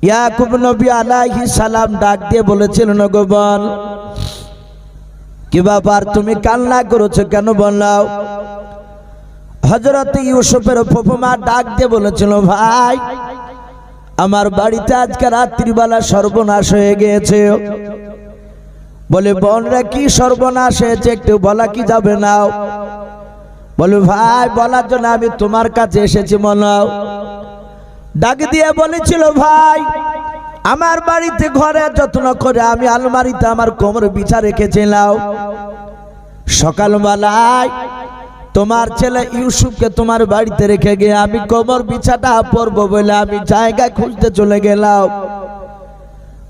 ইয়াকুব নবী আলাইহিস সালাম ডাক দিয়ে বলেছিলেন, ওগো বোন, কি ব্যাপার, তুমি কান্না করেছো কেন বললাও? হযরত ইউসুফের ফুফুমা ডাক দিয়ে বলেছিল, ভাই আমার বাড়িতে আজকে রাত্রিবেলা সর্বনাশ হয়ে গিয়েছে। বলে, বোনরা কি সর্বনাশ হয়েছে একটু বলা কি যাবে না? বলে, ভাই বলার জন্য আমি তোমার কাছে এসেছি মনাও। ডাক দিয়ে বলেছিল, ভাই আমার বাড়িতে ঘরে যত্ন করে আমি আলমারিতে আমার কোমর বিছা রেখেছিলাম। সকালবেলায় তোমার ছেলে ইউসুফকে তোমার বাড়িতে রেখে গিয়ে আমি কোমর বিছাটা পরবো বলে আমি জায়গা খুঁজতে চলে গেলাম।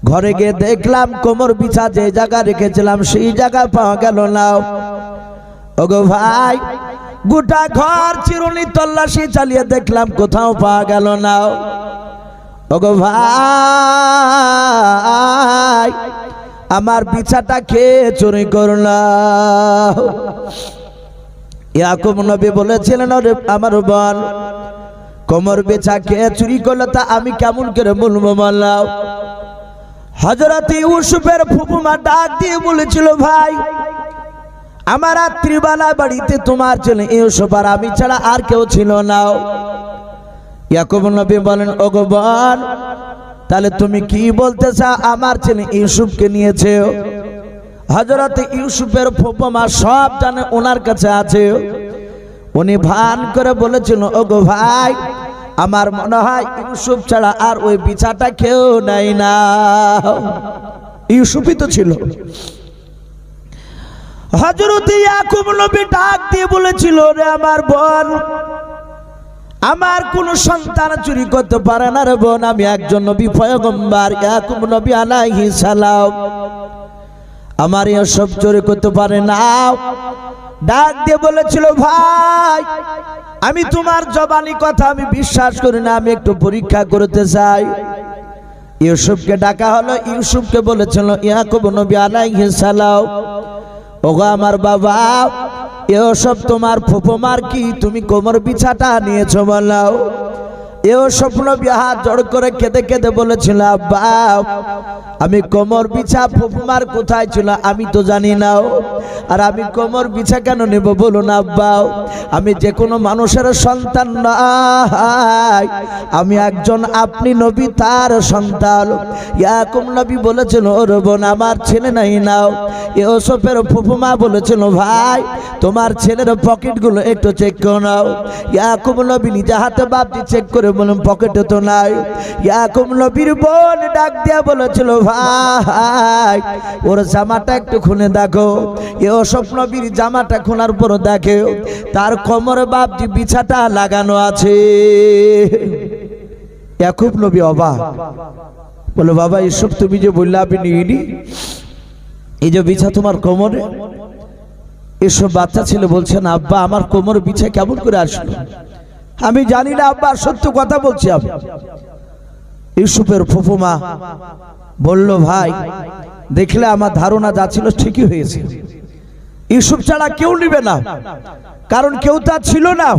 ঘরে গিয়ে দেখলাম কোমর বিছা যে জায়গা রেখেছিলাম সেই জায়গা পাওয়া গেল না। ওগো ভাই, গোটা ঘর চিরুনি তল্লাশি চালিয়ে দেখলাম কোথাও পাওয়া গেল না। ওগো ভাই, আমার বিছাটা কে চুরি করলো? ইয়াকুব নবী বলেছিলেন, ওরে আমার বোন, কোমর বিছা কে চুরি করলো তা আমি কেমন করে বলবো বললাম? হযরত ইউসুফের ফুফুমা ডাক দিয়ে বলেছিল, ভাই আমার রাত্রিবেলা বাড়িতে তোমার ছেলে ইউসুফ আর আমি ছাড়া আর কেউ ছিল না। ইয়াকুব নবী বলেন, ওগো বোন, তাহলে তুমি কি বলতে চাও আমার ছেলে ইউসুফকে নিয়েছে? হযরত ইউসুফের ফুফুমা সব জানে, ওনার কাছে আছে। উনি ভান করে বলেছিল, ওগো ভাই আমার মনে হয় ইউসুফ ছাড়া আর ওই বিছাটা কেউ নাই না। ইউসুফই তো ছিল। হযরত ইয়াকুব নবী ডাক দিয়ে বলেছিল, রে আমার বোন, আমার কোন সন্তান চুরি করতে পারে না রে বোন, আমি একজন নবী পয়গম্বর ইয়াকুব নবী আলাইহিস সালাম, আমার এসব চুরি করতে পারে না। ডাক দিয়ে বলেছিল, ভাই আমি তোমার জবানি কথা আমি বিশ্বাস করি না, আমি একটু পরীক্ষা করতে চাই। ইউসুফকে ডাকা হলো। ইউসুফকে বলেছিল ইয়াকুব নবী আলাইহিস সালাম, ওগো আমার বাবা, এসব তোমার ফুফুমার কি তুমি কোমর বিছাটা নিয়েছো বলো? এও স্বপ্ন হাত জড় করে কেঁদে কেঁদে বলেছিল, আব্বা আমি কোমর বিছা ফুফুমার কোথায় ছিল আমি তো জানি না, আর আমি কোমর বিছা কেন নেব বলুন আব্বা? আমি যে কোনো মানুষের সন্তান নয়, আমি একজন আপনি নবী তার সন্তান। ইয়াকুব নবী বলেছিল, ওরে বোন আমার ছেলে নাই নাও। ইউসুফের ফুফুমা বলেছিল, ভাই তোমার ছেলের পকেটগুলো একটু চেক করে নাও। ইয়াকুব নবী নিজে হাতে বাপটি চেক করে বলুন পকেটে তো নাই। ইয়াকুব নবীর বোন ডাক দিয়া বলেছিল, ভাই ওর জামাটা একটু খুলে দেখো। ইউসুফ নবীর জামাটা খোলার পর দেখে তার কোমরে বাপটি বিছাটা লাগানো আছে। ইয়াকুব নবী অবাক, বলে, বাবা ইউসুফ তুমি যে বললে আপনি নিইনি, এই যে বিছা তোমার কোমরে? এসব বাচ্চা ছিল বলছেন, আব্বা আমার কোমর বিছা কেমন করে আসলো? আমি জানি না আব্বা, সত্য কথা বলছি আমি। ইউসুফের ফুফুমা বলল, ভাই দেখলে আমার ধারণা যা ছিল ঠিকই হয়েছে। ইউসুফ ছাড়া কেউ নিবে না, কারণ কেউ তা ছিল না।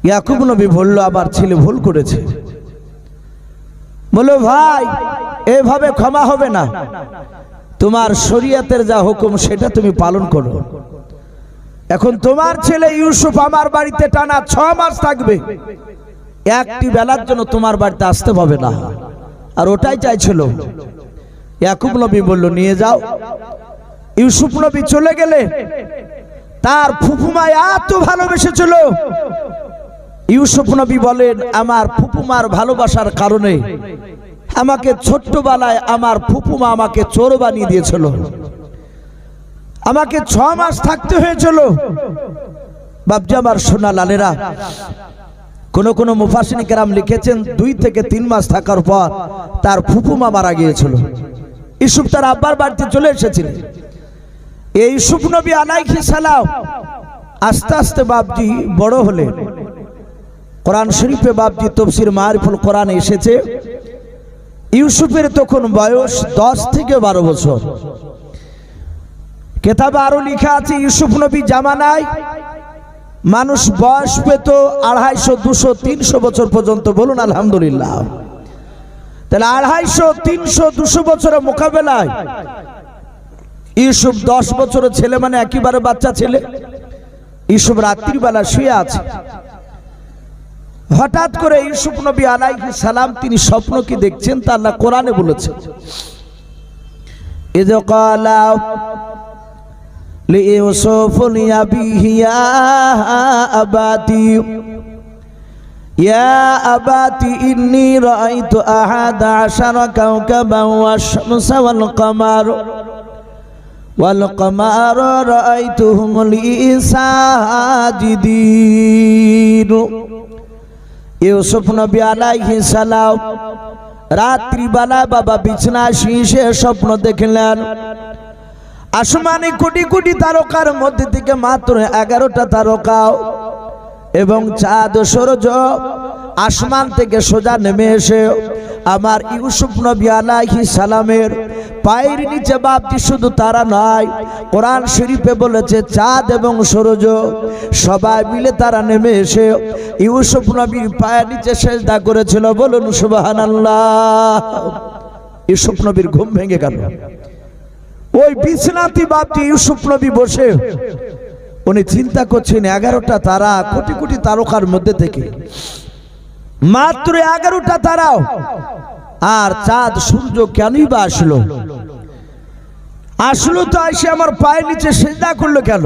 ইয়াকুব নবী বলল, আবার ছেলে ভুল করেছে। বলল, ভাই এভাবে ক্ষমা হবে না, তোমার শরীয়তের যা হুকুম সেটা তুমি পালন করো। এখন তোমার ছেলে ইউসুফ আমার বাড়িতে টানা 6 মাস থাকবে, একটি বেলার জন্য তোমার বাড়িতে আসতে পাবে না। আর ওটাই চাইছিল। ইয়াকুব নবী বলল, নিয়ে যাও। ইউসুফ নবী চলে গেলে তার ফুফুমা এত ভালোবেসেছিল। ইউসুফ নবী বলেন, আমার ফুফুমার ভালোবাসার কারণে আমাকে ছোট্টবেলায় আমার ফুফুমা আমাকে চোর বানিয়ে দিয়েছিল, আমাকে 6 মাস থাকতে হয়েছিল। বাপজি আমার সোনা লালেরা, কোন মুফাসসিরিন কেরাম লিখেছেন 2 থেকে 3 মাস থাকার পর তার ফুফুমা মারা গিয়েছিল। ইউসুফ তার আব্বার বাড়িতে চলে এসেছিলেন। এই ইউসুফ নবী আলাইহিস সালাম আস্তে আস্তে বাপজি বড় হলেন। কোরআন শরীফে বাপজি তাফসীর মারিফুল কোরআনে এসেছে, ইউসুফের তখন বয়স 10 থেকে 12 বছর। কিতাবে আরো লেখা আছে, ইউসুফ নবী জামানায় মানুষ বয়স পেত 250, 200, 300 বছর পর্যন্ত। বলুন আলহামদুলিল্লাহ। তাহলে 250, 300, 200 বছরের মোকাবেলায় ইউসুফ 10 বছরের ছেলে, মানে একেবারে বাচ্চা ছেলে। ইউসুফ রাত্রিবেলা শুয়ে আছে। হঠাৎ করে ইউসুফ নবী আলাইহিস সালাম তিনি স্বপ্ন কি দেখছেন তা আল্লাহ কোরআনে বলেছেন। ইয ক্বালা লিইউসুফ লিআবিহি ইয়া আবাতি ইয়া আবাতি ইন্নী রাআইতু আহাদা আশারা কাওকাবান ওয়াশ-শামসা ওয়াল কামার والقمر رأيتهم لي ساجدين। ইউসুফ নবী আলাইহিস সালাম রাত্রিবেলা বাবা বিছানায় শুয়ে স্বপ্ন দেখলেন। আসমানে কোটি কোটি তারকার মধ্যে থেকে মাত্র 11টা তারকা এবং চাঁদ সূর্য আসমান থেকে সোজা নেমে এসে আমার ইউসুফ নবী আলাইহিস সালামের পায়ের নিচে বাপটি শুধু তারা নয়, কোরআন শরীফে বলেছে চাঁদ এবং সূর্য সবাই মিলে তারা নেমে এসে ইউসুফ নবীর পায়ের নিচে সেজদা করেছিল। বলুন সুবহানাল্লাহ। ইউসুফ নবীর ঘুম ভেঙে গেল। ওই বিছানাতে বাপটি ইউসুফ নবী বসে উনি চিন্তা করছেন 11টা তারা, কোটি কোটি তারকার মধ্যে থেকে মাত্র 11টা তারাও আর চাঁদ সূর্য কেনই বা আসলো তো এসে আমার পায়ের নিচে সিজদা করলো কেন?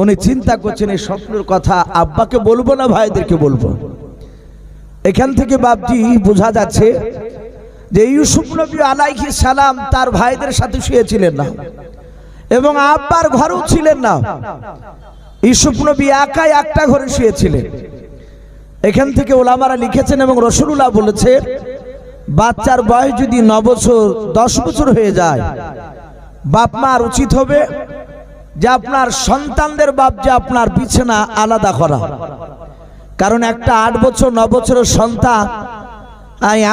উনি চিন্তা করছেন এই স্বপ্নের কথা আব্বাকে বলবো না ভাইদেরকে বলবো। এখান থেকে বাপজি বোঝা যাচ্ছে যে ইউসুফ নবী আলাইহিস সালাম তার ভাইদের সাথে শুয়েছিলেন না এবং আব্বার ঘরেও ছিলেন না। ইউসুফ নবী একাই একটা ঘরে শুয়েছিলেন। এখান থেকে ওলামারা লিখেছেন এবং রাসূলুল্লাহ বলেছে বাচ্চার বয়স যদি 9 বছর 10 বছর হয়ে যায় বাপ মার উচিত হবে যে আপনার সন্তানদের বাপ যে আপনার বিছানা আলাদা করা। কারণ একটা 8 বছর 9 বছরের সন্তান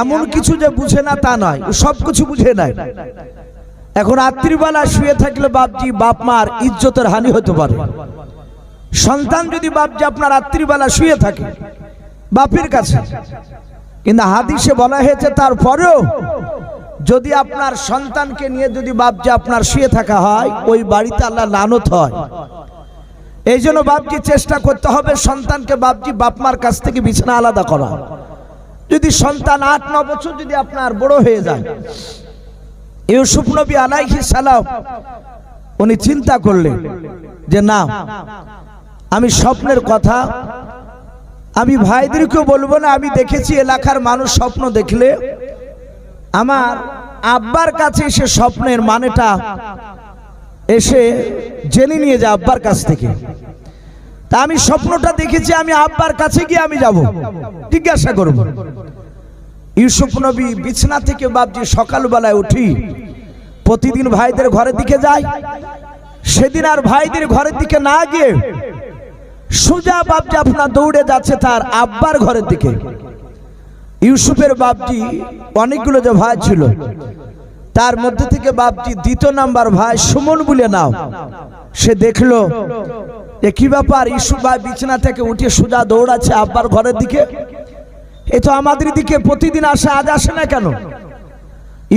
এমন কিছু যে বুঝে না তা নয়, সব কিছু বুঝে নাই। এখন রাত্রিবেলা শুয়ে থাকলে বাপজি বাপ মার ইজ্জতের হানি হতে পারে। সন্তান যদি বাপজি আপনার রাত্রিবেলা শুয়ে থাকে বাপের কাছে, কিন্তু হাদিসে বলা হয়েছে তারপরেও যদি আপনার সন্তানকে নিয়ে যদি বাপজি আপনার শুয়ে থাকা হয় ওই বাড়িতে আল্লাহ লানত হয়। এই জন্য বাপজি চেষ্টা করতে হবে সন্তানকে বাপজি বাপমার কাছ থেকে বিছানা আলাদা করা। যদি সন্তান 8-9 বছর যদি আপনার বড় হয়ে যায়, ইউসুফ নবী আলাইহিস সালাম উনি চিন্তা করলেন যে না, আমি স্বপ্নের কথা আমি ভাইদেরকেও বলবো না। আমি দেখেছি এলাকার মানুষ স্বপ্ন দেখলে আমার আব্বার কাছে এসে স্বপ্নের মানেটা এসে জেনে নিয়ে যায় আব্বার কাছ থেকে। তা আমি স্বপ্নটা দেখেছি, আমি আব্বার কাছে গিয়ে আমি যাব জিজ্ঞাসা করব। ইউসুফ নবী বিছানা থেকে বাপজি সকালবেলায় উঠি প্রতিদিন ভাইদের ঘরের দিকে যায়। সেদিন আর ভাইদের ঘরের দিকে না গিয়ে সোজা বাপজি আপনার দৌড়ে যাচ্ছে তার আব্বার ঘরের দিকে। ইউসুফের বাপজি অনেকগুলো যে ভাই ছিল তার মধ্যে থেকে বাপজি 2 নাম্বার ভাই সুমন বলে নাও, সে দেখলো যে কি ব্যাপার ইউসুফ ভাই বিছানা থেকে উঠে সোজা দৌড়াচ্ছে আব্বার ঘরের দিকে। এ তো আমাদের দিকে প্রতিদিন আসে, আজ আসে না কেন?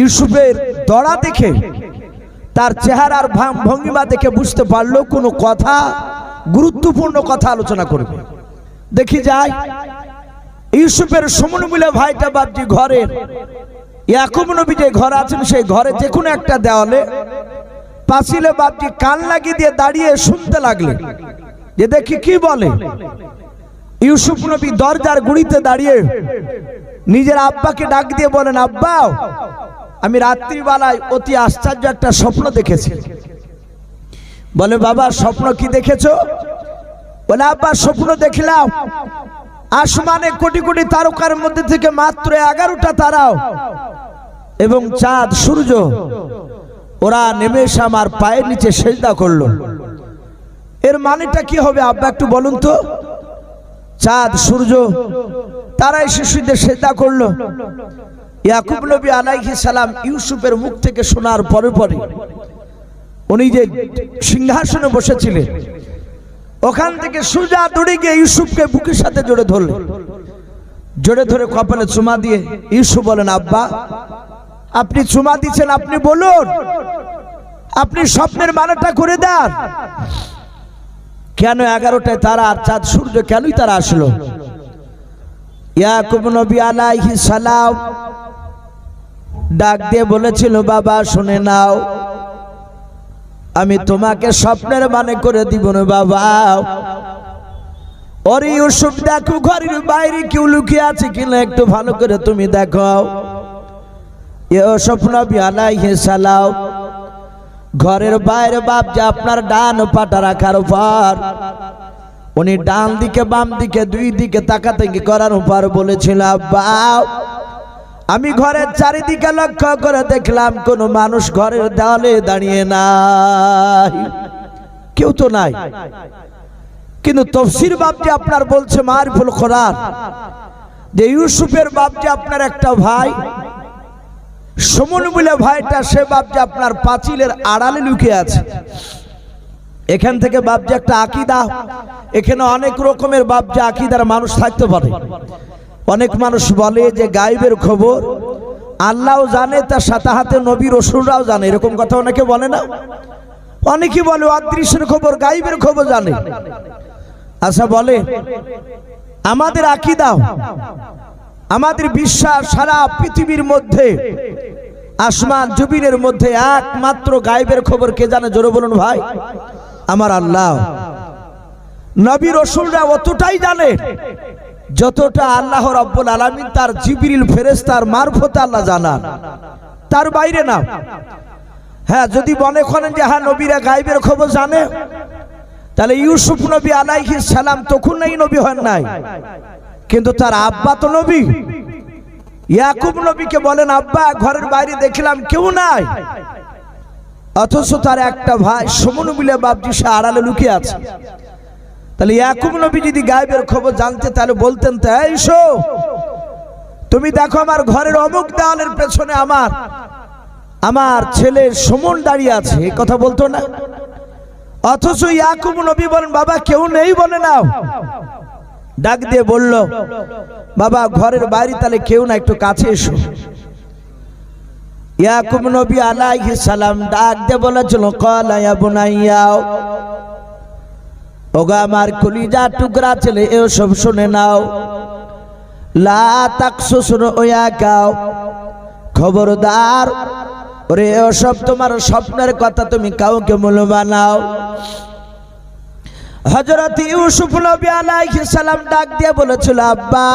ইউসুফের দড়া দেখে তার চেহারার ভঙ্গিমা দেখে বুঝতে পারলো কোনো কথা গুরুত্বপূর্ণ কথা আলোচনা করবে। দেখি যায় ইউসুফের সুমন বলে ভাইটা বাপজি ঘরের ইয়াকুব নবী যে ঘর আছেন সেই ঘরে যে কোনো একটা দেওয়ালে পাঁচিলে বাপজি কান লাগিয়ে দিয়ে দাঁড়িয়ে শুনতে লাগলেন যে দেখি কি বলে। ইউসুফ নবী দরজার গুড়িতে দাঁড়িয়ে নিজের আব্বাকে ডাক দিয়ে বলেন, আব্বা আমি রাত্রিবেলায় অতি আশ্চর্য একটা স্বপ্ন দেখেছি। বলে বাবা স্বপ্ন কি দেখেছো? বলে আব্বা স্বপ্ন দেখলাম আসমানে কোটি কোটি তারকার মধ্যে থেকে মাত্র 11টা তারাও এবং চাঁদ সূর্য ওরা নেমে এসে আমার পায়ের নিচে সেজদা করলো। এর মানেটা কি হবে আব্বা একটু বলুন তো? চাঁদ সূর্য তারা এসে সেজদা করলো। ইয়াকুব নবী আলাইহিস সালাম ইউসুফের মুখ থেকে শোনার পরে পরে উনি যে সিংহাসনে বসেছিলেন ওখান থেকে সোজা দৌড়ে গিয়ে ইউসুফকে বুকের সাথে জড়ে ধরলেন। জোরে ধরে কপালে চুমা দিয়ে ইউসুফ বলেন, আব্বা আপনি চুমা দিচ্ছেন, আপনি বলুন, আপনি স্বপ্নের মানেটা করে দেন। কেন 11টায় তারা আর চাঁদ সূর্য কেনই তারা আসলো? ইয়াকুব নবী আলাইহিস সালাম ডাক দিয়ে বলেছিল, বাবা শুনে নাও, আমি তোমাকে স্বপ্নের মানে করে দিব না বাবা। ওরে ইউসুফ দেখো ঘরের বাইরে কেউ লুকিয়ে আছে কিনা একটু ভালো করে তুমি দেখো। ইউসুফ নবী আলাইহিস সালাম ঘরের বাইরে বাপ যে আপনার ডান পাটা রাখার পর উনি ডান দিকে বাম দিকে দুই দিকে তাকাতাকি করার পর বলেছিল, আব্বা আমি ঘরের চারিদিকে লক্ষ্য করে দেখলাম কোনো মানুষ ঘরের দেওয়ালে দাঁড়িয়ে নাই, কেউ তো নাই। কিন্তু তফসির বাপজি আপনার বলছে মারিফুল কোরআন যে ইউসুফের বাপজি আপনার একটা ভাই সমন বলে ভাইটা, সে বাপজি আপনার পাঁচিলের আড়ালে লুকিয়ে আছে। এখান থেকে বাপজি একটা আকীদা, এখানে অনেক রকমের বাপজি আকীদার মানুষ থাকতে পারে। অনেক মানুষ বলে যে গায়েবের খবর আল্লাহও জানে, তার সাথে সাথে নবী রাসূলরাও জানে, এরকম কথা অনেকে বলে না? অনেকে বলে অদৃশ্যের খবর গায়েবের খবর জানে। আচ্ছা বলে আমাদের আকীদা, আমাদের বিশ্বাস সারা পৃথিবীর মধ্যে আসমান জমিনের মধ্যে একমাত্র গায়েবের খবর কে জানে? জোরে বলুন ভাই। আমার আল্লাহ। নবী রাসূলরা অতটাই জানে যতটা আল্লাহ রাব্বুল আলামিন তার জিবরিল ফেরেশতার মারফতে আল্লাহ জানান, তার বাইরে না। হ্যাঁ, যদি মনে করেন যে হ্যাঁ নবীরা গায়েবের খবর জানে, তাহলে ইউসুফ নবী আলাইহিস সালাম তখন নাই নবী হন নাই, কিন্তু তার আব্বা তো নবী। ইয়াকুব নবীকে বলেন, আব্বা ঘরের বাইরে দেখলাম কেউ নাই, অথচ তার একটা ভাই সমন বলে বাপজি সে আড়ালে লুকিয়ে আছে। তাহলে ইয়াকুব নবী যদি গায়েবের খবর জানতে তাহলে বলতেন, তাই শো তুমি দেখো আমার ঘরের অমুক দেওয়ালের পেছনে আমার ছেলে সমন দাঁড়িয়ে আছে, এই কথা বলতো না? অথচ ইয়াকুব নবী বলেন, বাবা কেউ নেই বলে নাও। ডাক দিয়ে বলল, বাবা ঘরের বাইরে তাহলে কেউ না, একটু কাছে এসো। ইয়াকুব নবী আলাইহিস সালাম ডাক দিয়ে বলেছিল, ক্বালা ইয়া বুনাইয়া, ওগো আমার কলিজা টুকরা ছেলে, এও সব শুনে নাও। লা তাকসুসুন ওয়াকাও, খবরদার ওরে ওসব তোমার স্বপ্নের কথা তুমি কাউকে বলবা না। হযরত ইউসুফ নবী আলাইহিস সালাম ডাক দিয়ে বলেছিল, আব্বা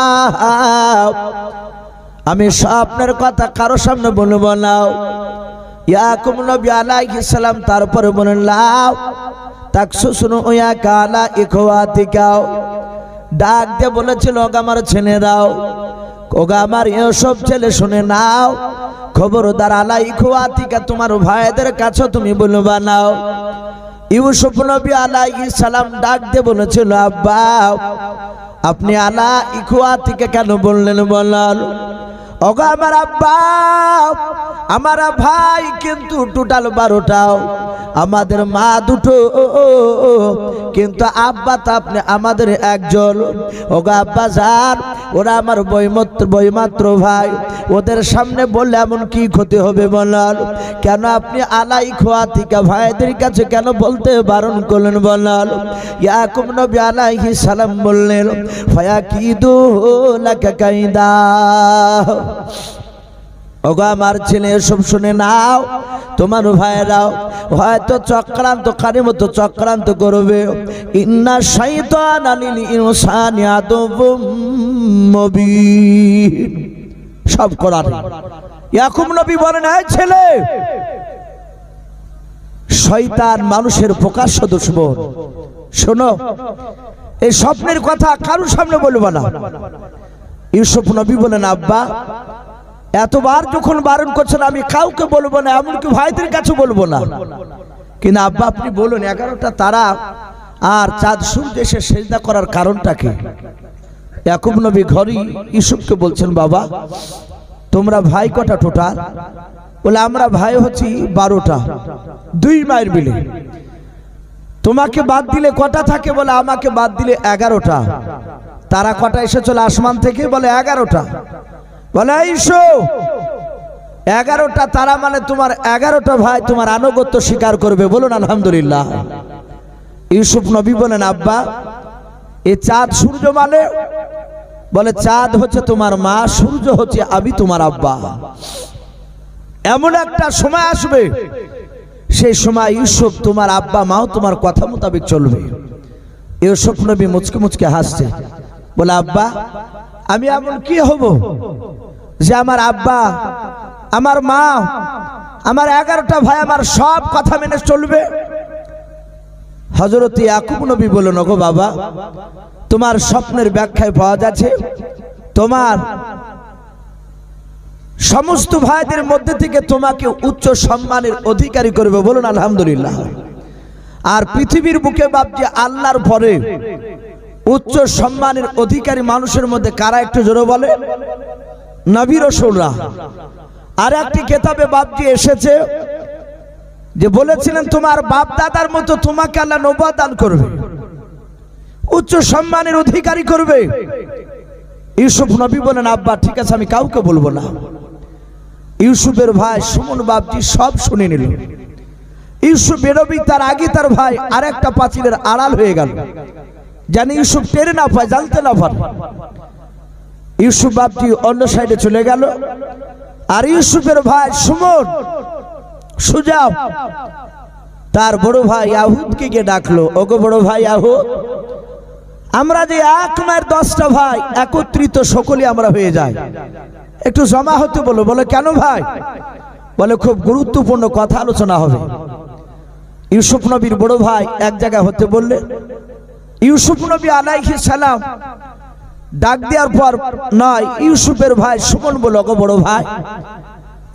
আমি স্বপ্নের কথা কারো সামনে বলবো না। ইয়াকুব নবী আলাইহিস সালাম তারপরে বলেন, লাও তাকসুসুন ওয়াকা আলা ইখওয়াতিকা, ডাক দিয়ে বলেছিল, ওগো আমার ছেলেরাও, ওগো আমার এসব ছেলে শুনে নাও, খবরদার আলা ইখওয়াতিকা তোমার ভাইদের কাছে তুমি বলবা না। ইউসুফ নবী আলাইহিস সালাম ডাক দিয়ে বলেছিল, আব্বা আপনি আলা ইখওয়াতিকা কেন বললেন বলেন? ওগো আমার আব্বা, আমার ভাই কিন্তু টোটাল 12টাও, আমাদের মা দুটো, কিন্তু আব্বা তো আপনি আমাদের একজন। ওগো আব্বা জান, ওরা আমার বইমাত্র ভাই, ওদের সামনে বললে এমন কি ক্ষতি হবে বলেন? কেন আপনি আলাই খোয়াতিকা ভাইদের কাছে কেন বলতে বারণ করলেন বলেন? ইয়াকুব নবী আলাইহিস সালাম বললেন, ফায়াকিদু লাকা কাইদা, ওগো আমার ছেলে সব শুনে নাও, তোমার ভাইরাও হয়তো চক্রান্তকারীর মতো চক্রান্ত করবে। ইন্না শাইতানা লিল ইনসানি আদুউম মুবিন, সব করার। ইয়াকুব নবী বলেন, এই ছেলে, শয়তান মানুষের প্রকাশ্য দুশমন। শোনো, এই স্বপ্নের কথা কারোর সামনে বলবো না। ইউসুফ নবী বলেন, আব্বা এতবার যখন বারণ করছেন আমি কাউকে বলবো না, এমনকি ভাইদের কাছে বলবো না, কিন্তু আব্বা আপনি বলুন 11টা তারা আর চাঁদ সূর্য এসে সেজদা করার কারণটা কি? ইয়াকুব নবী ঘরেই ইউসুফকে বলছেন, বাবা তোমরা ভাই কটা টোটাল? বলে আমরা ভাই হচ্ছি 12টা, 2 মায়ের মিলে। তোমাকে বাদ দিলে কটা থাকে? বলে আমাকে বাদ দিলে 11টা। তারা কটা এসেছিল আসমান থেকে? বলে 11টা। বলে আইসো 11টা তারা মানে তোমার 11টা ভাই তোমার আনুগত্য স্বীকার করবে। বলুন আলহামদুলিল্লাহ। ইউসুফ নবী বলেন আব্বা এ চাঁদ সূর্য মানে? বলে চাঁদ হচ্ছে তোমার মা, সূর্য হচ্ছে আমি তোমার আব্বা। এমন একটা সময় আসবে সেই সময় ইউসুফ তোমার আব্বা মাও তোমার কথা মোতাবেক চলবে। ইউসুফ নবী মুচকে মুচকে হাসছে, বলে আব্বা আমি এমন কি হব যে আমার আব্বা আমার মা আমার 11টা ভাই আমার সব কথা মেনে চলবে? হযরত ইয়াকুব নবী বললেন ওগো বাবা তোমার স্বপ্নের ব্যাখ্যায় পাওয়া যাচ্ছে তোমার সমস্ত ভাইদের মধ্যে থেকে তোমাকে উচ্চ সম্মানের অধিকারী করবে। বলুন আলহামদুলিল্লাহ। আর পৃথিবীর বুকে বাপজি আল্লাহর পরে উচ্চ সম্মানের অধিকারী মানুষের মধ্যে কারা একটু জোরে বলে? নবী রাসূলরা। আর একটি কিতাবে বাপজি এসেছে যে বলেছিলেন তোমার বাপ দাদার মতো তোমাকে আল্লাহ নবুয়ত দান করবে, উচ্চ সম্মানের অধিকারী করবে। ইউসুফ নবী বলেন আব্বা ঠিক আছে আমি কাউকে বলবো না। ইউসুফের ভাই সুমন বাপজি সব শুনে নিল। ইউসুফ বেরোবি তার আগে তার ভাই আরেকটা পাঁচিলের আড়াল হয়ে গেল, জানি ইউসুফ টের না পায়, জানতে না পারে। ইউসুফ বাপজি অন্য সাইডে চলে গেল। আর ইউসুফের ভাই সুমন সুজাও তার বড় ভাই ইয়াহুদকে গিয়ে ডাকলো, ওগো বড় ভাই ইয়াহুদ আমরা যে এক মায়ের 10টা ভাই একত্রিত সকলে আমরা হয়ে যাই, একটু জমা হতে বলো। বলে কেন ভাই? বলে খুব গুরুত্বপূর্ণ কথা আলোচনা হবে। ইউসুফ নবীর বড় ভাই এক জায়গায় হতে বললে ইউসুফ নবী আলাইহিস সালাম ডাক দেওয়ার পর নয় ইউসুফের ভাই সুমন বলল ওগো বড় ভাই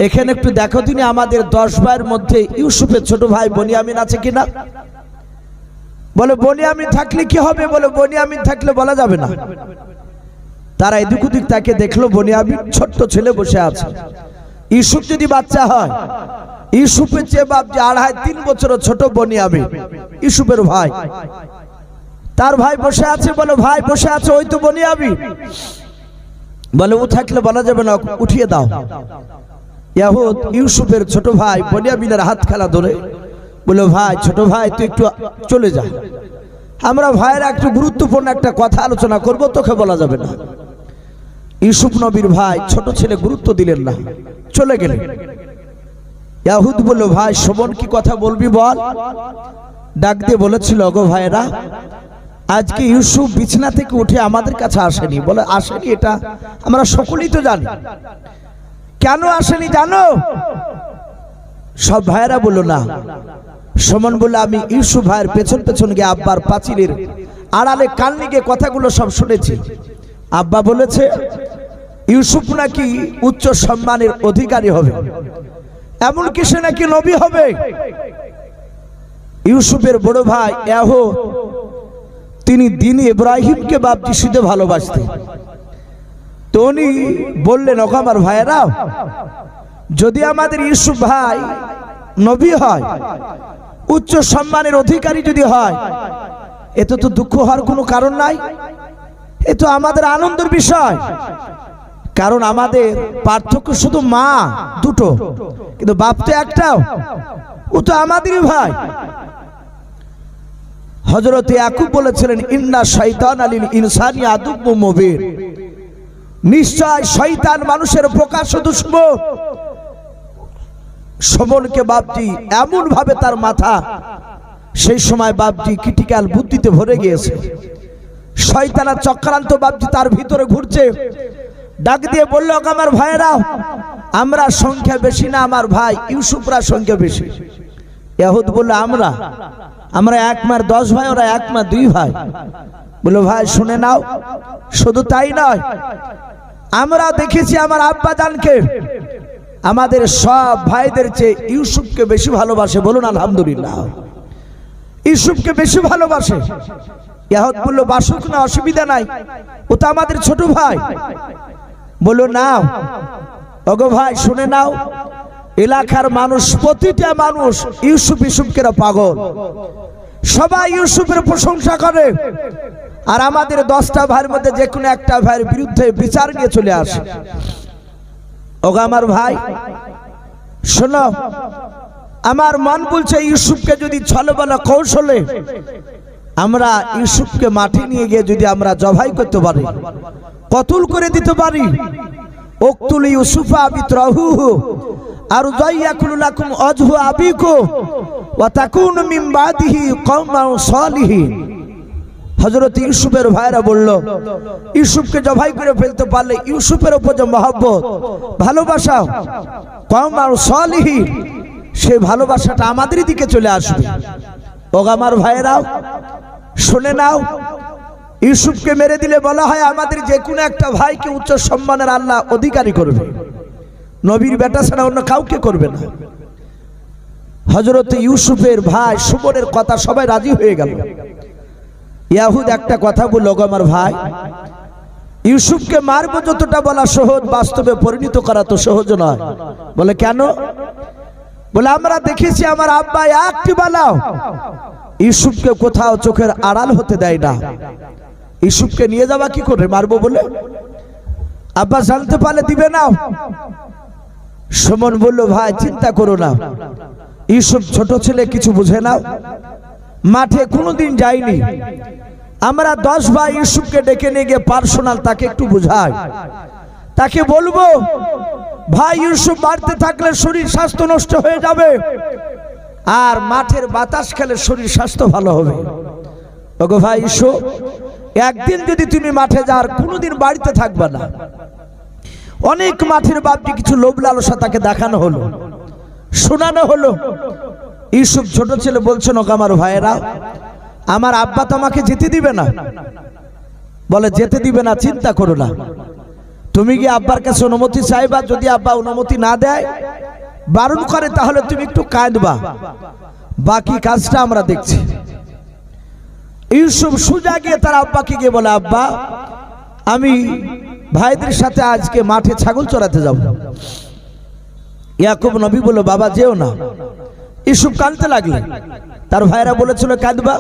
এখানে একটু দেখো তিনি আমাদের 10 ভাইয়ের মধ্যে ইউসুফের ছোট ভাই বনিয়ামিন আছে কিনা। বলে বনিয়ামিন থাকলে কি হবে? বলে বনিয়ামিন থাকলে বলা যাবে না। তারা এদিক ওদিক তাকে দেখলো, বনিয়ামিন ছোট্ট ছেলে বসে আছে। ইউসুফ যদি বাচ্চা হয়, ইউসুফের চেয়ে বাপ যে 2.5-3 বছর ছোট বনিয়ামিন ইউসুফের ভাই, তার ভাই বসে আছে। বলে ভাই বসে আছে ওই তো বনিয়ামিন। বলে ও থাকলে বলা যাবে না, উঠিয়ে দাও। ইয়াহুদ ইউসুফের ছোট ভাই বনিয়ামিনের হাত খেলা ধরে বলে ভাই ছোট ভাই তুই একটু চলে যা, আমরা ভাইয়েরা একটু গুরুত্বপূর্ণ একটা কথা আলোচনা করব, তোকে বলা যাবে না। ইউসুফ নবীর ভাই ছোট ছেলে গুরুত্ব দিলেন না, চলে গেলেন। ইয়াহুদ বলল ভাই শোভন কি কথা বলবি বল। ডাক দিয়ে বলেছিল ওগো ভাইরা আজকে ইউসুফ বিছানা থেকে উঠে আমাদের কাছে আসেনি। বলে আসেনি এটা আমরা সকলেই তো জানি। কেন আসেনি জানো? সব ভাইরা বলল না। সুমন বলল আমি ইউসুফ ভাইয়ের পেছন পেছন গিয়ে আব্বার পাঁচিলের আড়ালে কান নিয়ে কথাগুলো সব শুনেছি। আব্বা বলেছে ইউসুফ নাকি উচ্চ সম্মানের অধিকারী হবে, এমনকি সে নাকি নবী হবে। ইউসুফের বড় ভাই ইয়াহুদ তিনি দ্বীন ইব্রাহিমকে বাপ যিশুতে ভালোবাসতেন। তো উনি বললেন ওগো আমার ভাইয়েরা যদি আমাদের ইউসুফ ভাই নবী হয়, উচ্চ সম্মানের অধিকারী যদি হয়, এতে তো দুঃখ হওয়ার কোনো কারণ নাই, এ তো আমাদের আনন্দের বিষয়। কারণ আমাদের পার্থক্য শুধু মা দুটো, কিন্তু বাপ তো একটাও, ও তো আমাদেরই ভাই। হযরত ইয়াকুব বলেছিলেন ইন্না শাইতানা লিল ইনসানি আদুব্বুম মুবিন, নিশ্চয় শয়তান মানুষের প্রকাশ্য দুশমন। শমনকে বাপজি এমন ভাবে তার মাথা সেই সময় বাপজি ক্রিটিক্যাল বুদ্ধিতে ভরে গিয়েছে, শয়তানের চক্রান্ত বাপজি তার ভিতরে ঘুরছে। ডাক দিয়ে বলল আমার ভাইয়েরা আমরা সংখ্যা বেশি না, আমার ভাই ইউসুফরা সংখ্যা বেশি। ইয়াহুদ বলল আমরা 1 মার 10 ভাই, ওরা 1 মার 2 ভাই। বললো ভাই শুনে নাও, শুধু তাই নয় আমরা দেখেছি আমার আব্বা জানকে আমাদের সব ভাইদের চেয়ে ইউসুফকে বেশি ভালোবাসে। বলুন আলহামদুলিল্লাহ। ইউসুফকে বেশি ভালোবাসে। ইয়াহুদ বলল বাসুক না, অসুবিধা নাই, ও তো আমাদের ছোট ভাই। বললো নাও ওগো ভাই শুনে নাও, এলাকার মানুষ প্রতিটা মানুষ ইউসুফকে পাগল, সবাই ইউসুফের প্রশংসা করে। আর আমাদের 10টা ভাইয়ের মধ্যে যে কোনো একটা ভাইয়ের বিরুদ্ধে বিচার নিয়ে চলে আসে। ওগো আমার ভাই শোনো, আমার মন বলছে ইউসুফকে যদি ছলবল কৌশলে আমরা ইউসুফকে মাঠে নিয়ে গিয়ে যদি আমরা জবাই করতে পারি, কতল করে দিতে পারি, উকতুল ইউসুফা বিতরাহুহু আর যায়াকুল লাকুম আজহু আবিকু ওয়া তাকুনু মিন বাদিহি কওমান সালিহিন। হযরত ইউসুফের ভাইরা বলল, ইউসুফকে জবাই করে ফেলতে পারলে ইউসুফের উপর যে মহব্বত ভালোবাসা কওমান সালিহিন, সেই ভালোবাসাটা আমাদের দিকে চলে আসবে। ওগো আমার ভাইরাও শুনে নাও, ইউসুফকে মেরে দিলে বলা হয় আমাদের যে কোনো একটা ভাইকে উচ্চ সম্মানের আল্লাহ অধিকারী করবে, নবীর বেটা ছাড়া অন্য কাউকে করবে না। হযরত ইউসুফের ভাই সুমনের কথা সবাই রাজি হয়ে গেল। ইয়াহুদ একটা কথা বলল, ওগো আমার ভাই, ইউসুফকে মারবো যতটা বলা সহজ, বাস্তবে পরিণত করা তো সহজ নয়। বলে কেন? বলে আমরা দেখেছি আমার আব্বা একটি বালাও ইউসুফকে কোথাও চোখের আড়াল হতে দেয় না। ইউসুফকে নিয়ে যাওয়া কি করে মারবো বলে? আব্বা জানতে পারলে দিবে না। সুমন বলল, ভাই চিন্তা করো না, ইউসুফ ছোট ছেলে, কিছু বুঝে না, মাঠে কোনোদিন যায়নি। আমরা 10 ভাই ইউসুফকে ডেকে নিয়ে গিয়ে পার্সোনাল তাকে একটু বুঝাই, তাকে বলবো ভাই ইউসুফ বাড়তে থাকলে শরীর স্বাস্থ্য নষ্ট হয়ে যাবে, আর মাঠের বাতাস খেলে শরীর স্বাস্থ্য ভালো হবে। ওগো ভাই ইউসুফ, একদিন যদি তুমি মাঠে যাও, কোনোদিন বাড়িতে থাকবে না। অনেক মাঠের বাপটি কিছু লোভ লালসা তাকে দেখানো হলো, শোনানো হলো। ইউসুফ ছোট ছেলে বলছেন, ওগো আমার ভাইয়েরা, আমার আব্বা তো আমাকে যেতে দিবে না। বলে যেতে দিবে না, চিন্তা করো না, তুমি গিয়ে আব্বার কাছে অনুমতি চাইবা, যদি আব্বা অনুমতি না দেয়, বারণ করে, তাহলে তুমি একটু কাঁদবা, বাকি কাজটা আমরা দেখছি। ইউসুফ সুজা গিয়ে তার আব্বাকে গিয়ে বলে, আব্বা আমি ভাইদের সাথে আজকে মাঠে ছাগল চড়াতে যাব। ইয়াকুব নবী বলল, বাবা যেও না। ইউসুফ কাঁদতে লাগলেন, তার ভাইরা বলেছিল কাঁদবা।